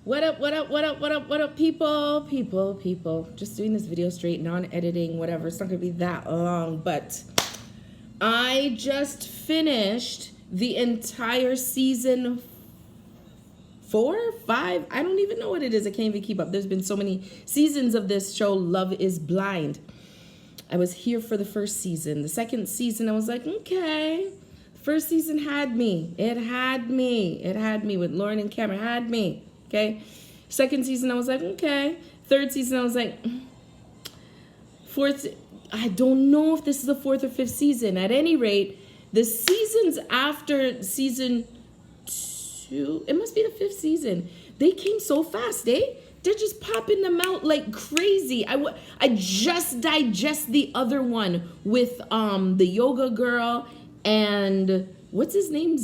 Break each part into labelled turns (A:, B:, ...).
A: What up, what up, what up, what up, what up, people? Just doing this video straight, non-editing, whatever. It's not going to be that long, but I just finished the entire season 4, 5. I don't even know what it is. I can't even keep up. There's been so many seasons of this show, Love is Blind. I was here for the first season. The second season, I was like, okay. First season had me. It had me with Lauren and Cameron. Had me. Okay. Second season, I was like, okay. Third season, I was like, fourth. I don't know if this is the 4th or 5th season. At any rate, the seasons after season 2, it must be the 5th season. They came so fast, eh? They're just popping them out like crazy. I just digest the other one with the yoga girl and what's his name?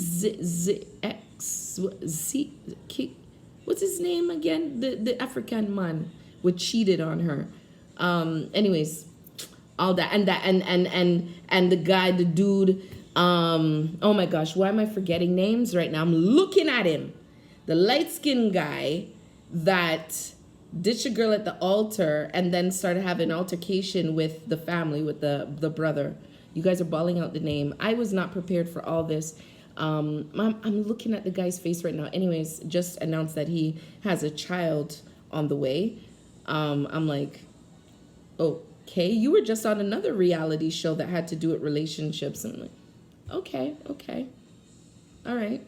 A: What's his name again? The African man who cheated on her. Anyways, all that and the guy, the dude. Oh my gosh, why am I forgetting names right now? I'm looking at him. The light-skinned guy that ditched a girl at the altar and then started having an altercation with the family, with the brother. You guys are bawling out the name. I was not prepared for all this. I'm looking at the guy's face right now. Anyways, just announced that he has a child on the way. I'm like, okay, you were just on another reality show that had to do with relationships. I'm like, okay. All right.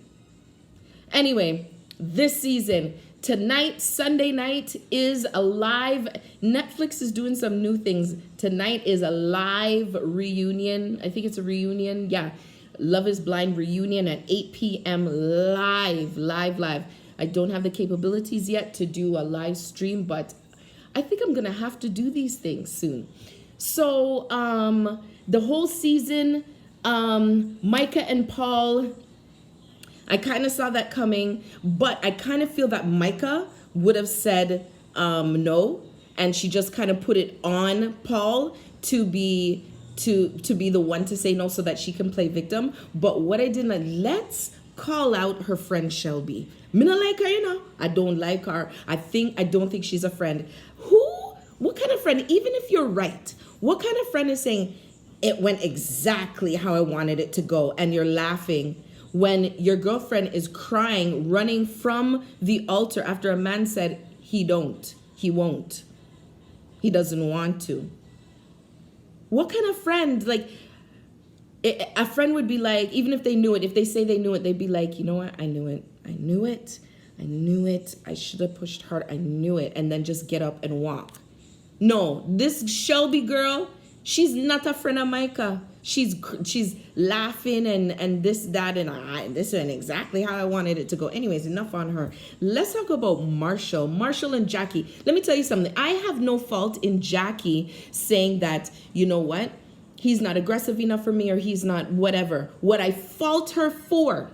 A: Anyway, this season, tonight, Sunday night, is a live. Netflix is doing some new things. Tonight is a live reunion. I think it's a reunion. Yeah. Love is Blind reunion at 8 p.m. live. I don't have the capabilities yet to do a live stream, but I think I'm going to have to do these things soon. So, the whole season, Micah and Paul, I kind of saw that coming, but I kind of feel that Micah would have said no, and she just kind of put it on Paul to be the one to say no so that she can play victim. But what I didn't, let's call out her friend Shelby. Me not like her, you know. I don't like her. I don't think she's a friend. What kind of friend, even if you're right, what kind of friend is saying it went exactly how I wanted it to go and you're laughing when your girlfriend is crying, running from the altar after a man said he won't, he doesn't want to? What kind of friend? Like, a friend would be like, even if they knew it, if they say they knew it, they'd be like, you know what? I knew it. I should have pushed hard. I knew it. And then just get up and walk. No, this Shelby girl, she's not a friend of Micah. She's laughing and this, that, and this isn't exactly how I wanted it to go. Anyways, enough on her. Let's talk about Marshall and Jackie. Let me tell you something. I have no fault in Jackie saying that, you know what? He's not aggressive enough for me, or he's not whatever. What I fault her for,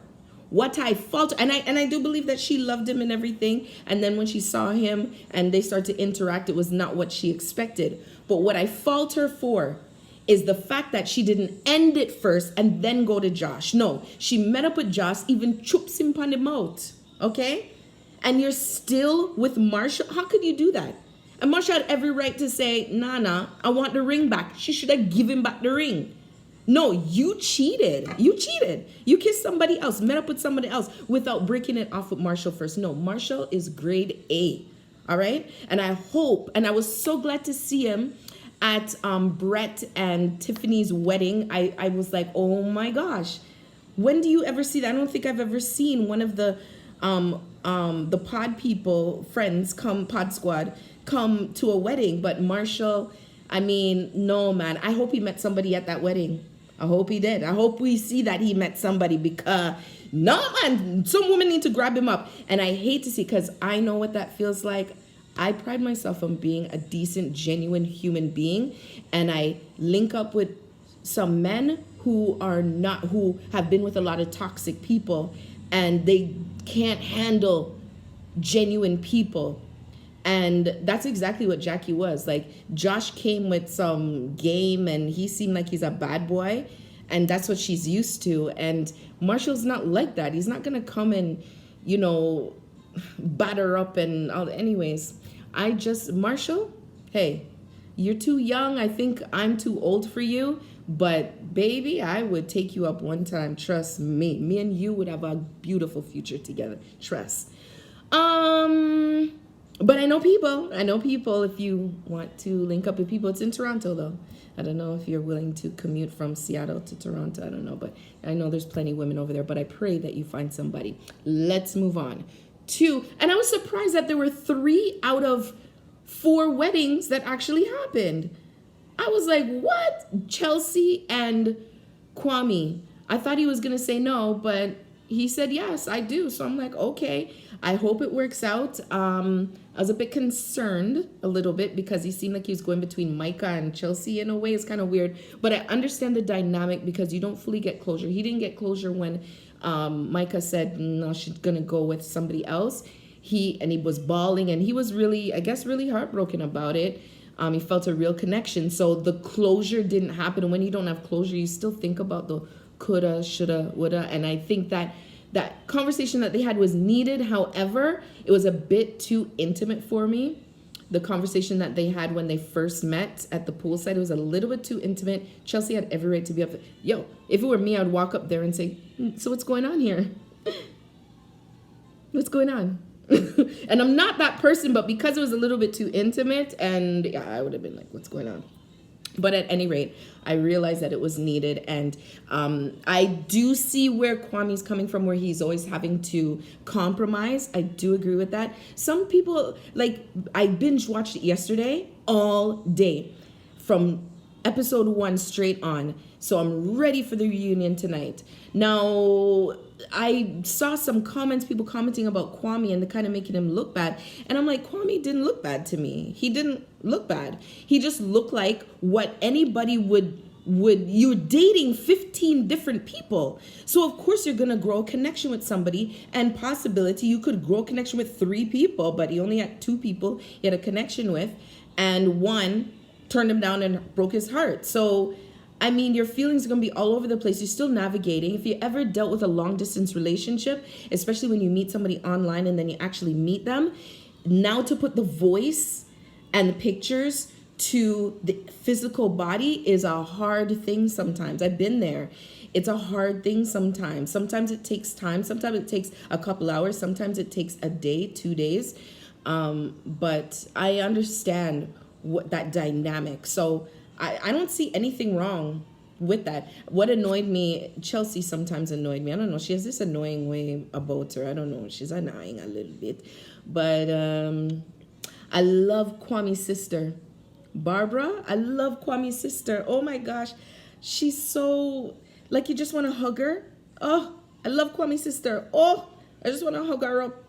A: and I do believe that she loved him and everything. And then when she saw him and they started to interact, it was not what she expected. But what I fault her for is the fact that she didn't end it first and then go to Josh. No, she met up with Josh, even chups him on the mouth, okay? And you're still with Marshall? How could you do that? And Marshall had every right to say, nah, I want the ring back. She should have given back the ring. No, you cheated. You kissed somebody else, met up with somebody else without breaking it off with Marshall first. No, Marshall is grade A, all right? And I hope, and I was so glad to see him at Brett and Tiffany's wedding. I was like, oh my gosh, when do you ever see that? I don't think I've ever seen one of the pod people, friends, pod squad, come to a wedding. But Marshall, I mean, no, man. I hope he met somebody at that wedding. I hope he did. I hope we see that he met somebody, because no, man, some women need to grab him up. And I hate to see, because I know what that feels like. I pride myself on being a decent, genuine human being, and I link up with some men who have been with a lot of toxic people, and they can't handle genuine people. And that's exactly what Jackie was. Like, Josh came with some game and he seemed like he's a bad boy, and that's what she's used to. And Marshall's not like that. He's not going to come and, batter up and all. Anyways, Marshall, hey, you're too young. I think I'm too old for you. But baby, I would take you up one time. Trust me. Me and you would have a beautiful future together. Trust. But I know people. If you want to link up with people, it's in Toronto though. I don't know if you're willing to commute from Seattle to Toronto. I don't know, but I know there's plenty of women over there. But I pray that you find somebody. Let's move on. And I was surprised that there were 3 out of 4 weddings that actually happened. I was like, what? Chelsea and Kwame. I thought he was going to say no, but he said, yes, I do. So I'm like, okay, I hope it works out. I was a bit concerned a little bit because he seemed like he was going between Micah and Chelsea in a way. It's kind of weird, but I understand the dynamic because you don't fully get closure. He didn't get closure when Micah said, no, she's going to go with somebody else. He was bawling and he was really, I guess, really heartbroken about it. He felt a real connection. So the closure didn't happen. And when you don't have closure, you still think about the coulda, shoulda, woulda. And I think that conversation that they had was needed. However, it was a bit too intimate for me. The conversation that they had when they first met at the poolside, it was a little bit too intimate. Chelsea had every right to be up. Yo, if it were me, I'd walk up there and say, so what's going on here? What's going on? And I'm not that person, but because it was a little bit too intimate, and yeah, I would have been like, what's going on? But at any rate, I realized that it was needed. And I do see where Kwame's coming from, where he's always having to compromise. I do agree with that. Some people, like, I binge watched it yesterday all day from episode 1 straight on. So I'm ready for the reunion tonight. Now, I saw some comments, people commenting about Kwame and kind of making him look bad. And I'm like, Kwame didn't look bad to me. He didn't look bad. He just looked like what anybody would you're dating 15 different people. So of course you're going to grow a connection with somebody, and possibility you could grow a connection with 3 people, but he only had 2 people he had a connection with, and 1 turned him down and broke his heart. So I mean, your feelings are going to be all over the place. You're still navigating. If you ever dealt with a long distance relationship, especially when you meet somebody online and then you actually meet them, now to put the voice and the pictures to the physical body is a hard thing sometimes. I've been there. It's a hard thing sometimes. Sometimes it takes time. Sometimes it takes a couple hours. Sometimes it takes a day, 2 days. But I understand what that dynamic. So I don't see anything wrong with that. What annoyed me, Chelsea sometimes annoyed me. I don't know. She has this annoying way about her. I don't know. She's annoying a little bit. But I love Kwame's sister, Barbara. I love Kwame's sister. Oh my gosh. She's so, like, you just want to hug her. Oh, I love Kwame's sister. Oh, I just want to hug her up.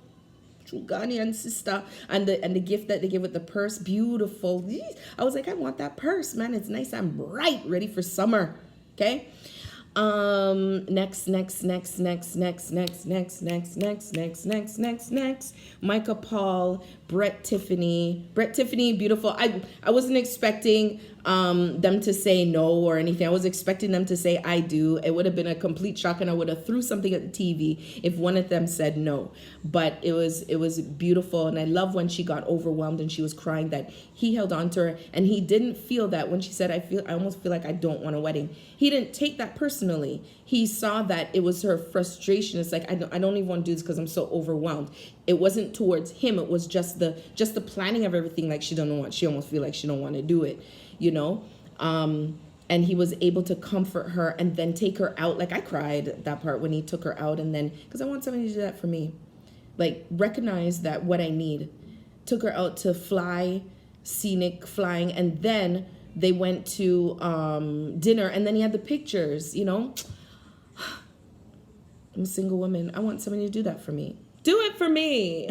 A: True Ghanaian sister, and the gift that they give with the purse, beautiful. I was like, I want that purse, man. It's nice and bright, ready for summer. Okay. Next. Micah Paul, Brett Tiffany, beautiful. I wasn't expecting them to say no or anything. I was expecting them to say I do. It would have been a complete shock, and I would have threw something at the TV if one of them said no. But it was beautiful, and I love when she got overwhelmed and she was crying that he held on to her, and he didn't feel that when she said I almost feel like I don't want a wedding. He didn't take that personally. He saw that it was her frustration. It's like I don't even want to do this because I'm so overwhelmed. It wasn't towards him. It was just the planning of everything. Like she almost feel like she don't want to do it, you know. And he was able to comfort her and then take her out. Like I cried that part when he took her out, and then because I want somebody to do that for me, like recognize that what I need. Took her out to fly, scenic flying, and then they went to dinner, and then he had the pictures, you know. I'm a single woman. I want somebody to do that for me. Do it for me.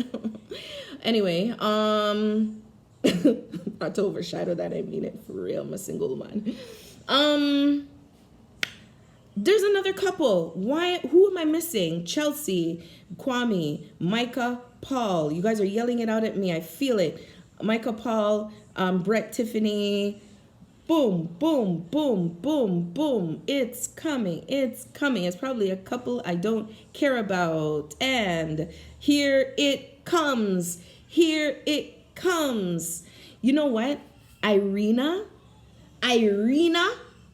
A: Anyway, not to overshadow that, I mean it for real. I'm a single woman. There's another couple. Who am I missing? Chelsea, Kwame, Micah, Paul. You guys are yelling it out at me. I feel it. Micah, Paul, Brett, Tiffany. boom, boom, boom, boom, boom. It's coming. It's coming. It's probably a couple I don't care about. And here it comes. Here it comes. You know what? Irina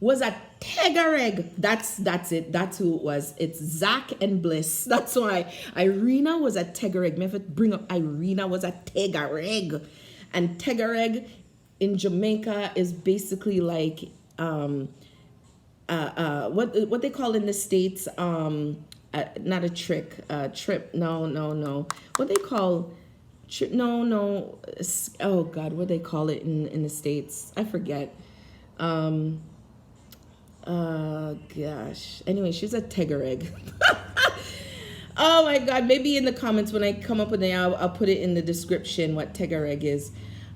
A: was a Tegareg. That's it. That's who it was. It's Zach and Bliss. That's why Irina was a Tegareg. Me have to bring up Irina was a Tegareg. And Tegareg in Jamaica is basically like what they call in the States not a trip. No. What they call no. Oh God, what they call it in the States? I forget. Gosh. Anyway, she's a Tegareg. Oh my God. Maybe in the comments when I come up with it, I'll put it in the description what Tegareg is.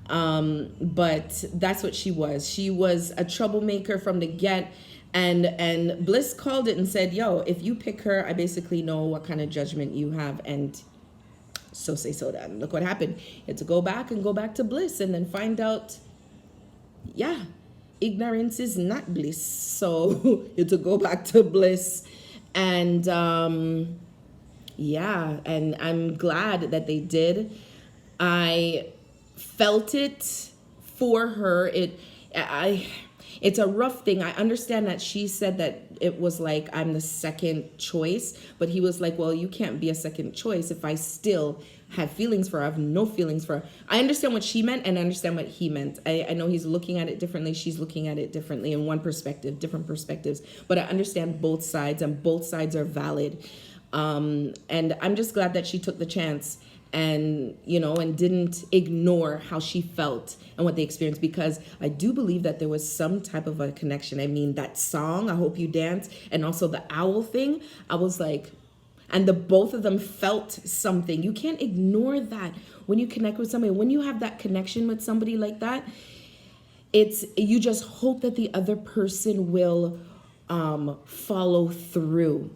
A: But that's what she was. She was a troublemaker from the get. And Bliss called it and said, yo, if you pick her, I basically know what kind of judgment you have. And so say so then. Look what happened. You had to go back to Bliss and then find out, yeah, ignorance is not bliss. So you had to go back to Bliss. And yeah, and I'm glad that they did. I felt it for her. It's a rough thing. I understand that she said that it was like I'm the second choice, but he was like, well, you can't be a second choice if I still have feelings for her. I have no feelings for her. I understand what she meant and I understand what he meant. I know he's looking at it differently. She's looking at it differently in one perspective, different perspectives, but I understand both sides and both sides are valid. And I'm just glad that she took the chance and, and didn't ignore how she felt and what they experienced, because I do believe that there was some type of a connection. I mean, that song, I Hope You Dance, and also the owl thing, I was like, and the both of them felt something. You can't ignore that when you connect with somebody. When you have that connection with somebody like that, you just hope that the other person will follow through,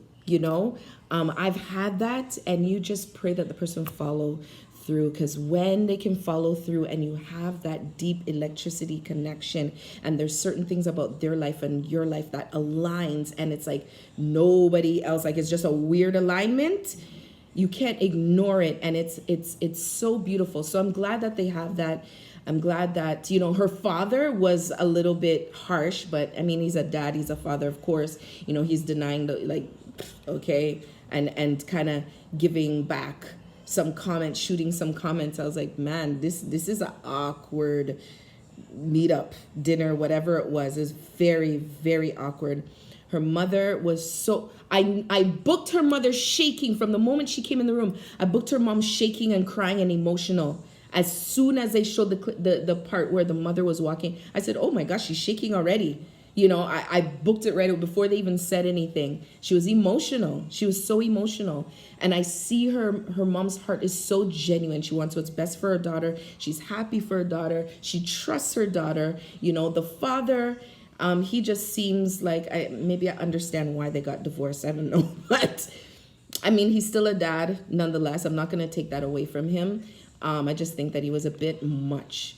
A: I've had that, and you just pray that the person follow through, because when they can follow through and you have that deep electricity connection and there's certain things about their life and your life that aligns and it's like nobody else, like it's just a weird alignment, you can't ignore it, and it's so beautiful. So I'm glad that they have that. I'm glad that, her father was a little bit harsh, but I mean, he's a dad, he's a father, of course, he's denying okay, and kind of giving back some comments, shooting some comments. I was like, man, this is an awkward meetup, dinner, whatever it was. Is very, very awkward. Her mother was I booked her mother shaking from the moment she came in the room. I booked her mom shaking and crying and emotional. As soon as they showed the part where the mother was walking, I said, oh my gosh, she's shaking already. I booked it right before they even said anything. She was emotional. She was so emotional. And I see her mom's heart is so genuine. She wants what's best for her daughter. She's happy for her daughter. She trusts her daughter. The father, he just seems like, maybe I understand why they got divorced. I don't know. But, I mean, he's still a dad nonetheless. I'm not going to take that away from him. I just think that he was a bit much.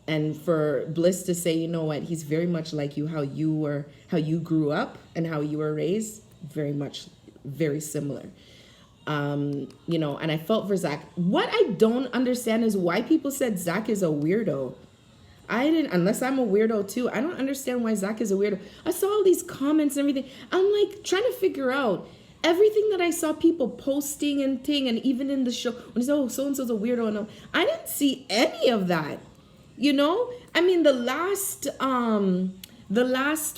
A: And for Bliss to say, you know what, he's very much like you, how you grew up and how you were raised, very similar. And I felt for Zach. What I don't understand is why people said Zach is a weirdo. Unless I'm a weirdo too, I don't understand why Zach is a weirdo. I saw all these comments and everything. I'm like trying to figure out everything that I saw people posting and even in the show, when they say, oh, so-and-so's a weirdo. And I didn't see any of that. I mean, the last,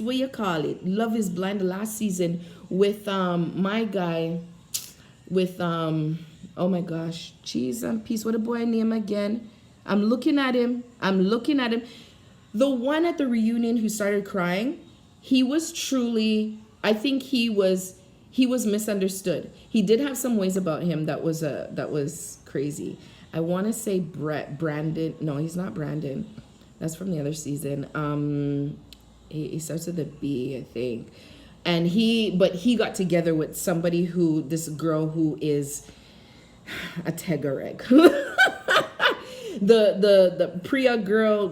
A: what you call it? Love is Blind, the last season with, my guy, with, oh my gosh, cheese and peace. What a boy name again. I'm looking at him. The one at the reunion who started crying, he was truly, I think he was misunderstood. He did have some ways about him that was crazy. I want to say Brandon. No, he's not Brandon. That's from the other season. He starts with a B, I think. And he got together with this girl who is a Tegareg. the Priya girl.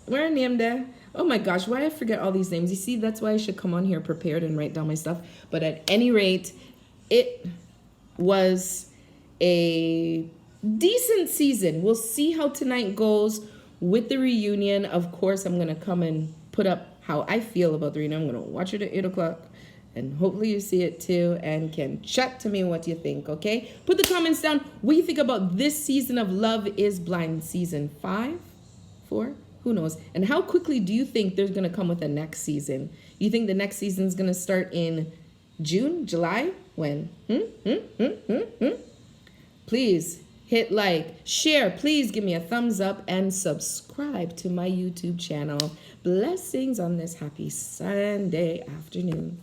A: Where her name there? Oh my gosh, why I forget all these names? You see, that's why I should come on here prepared and write down my stuff. But at any rate, it was a decent season. We'll see how tonight goes with the reunion. Of course, I'm gonna come and put up how I feel about the reunion. I'm gonna watch it at 8 o'clock. And hopefully you see it too and can chat to me what you think, okay? Put the comments down. What do you think about this season of Love is Blind? Season 5? 4? Who knows? And how quickly do you think there's going to come with the next season? You think the next season is going to start in June? July? When? Please hit like, share. Please give me a thumbs up and subscribe to my YouTube channel. Blessings on this happy Sunday afternoon.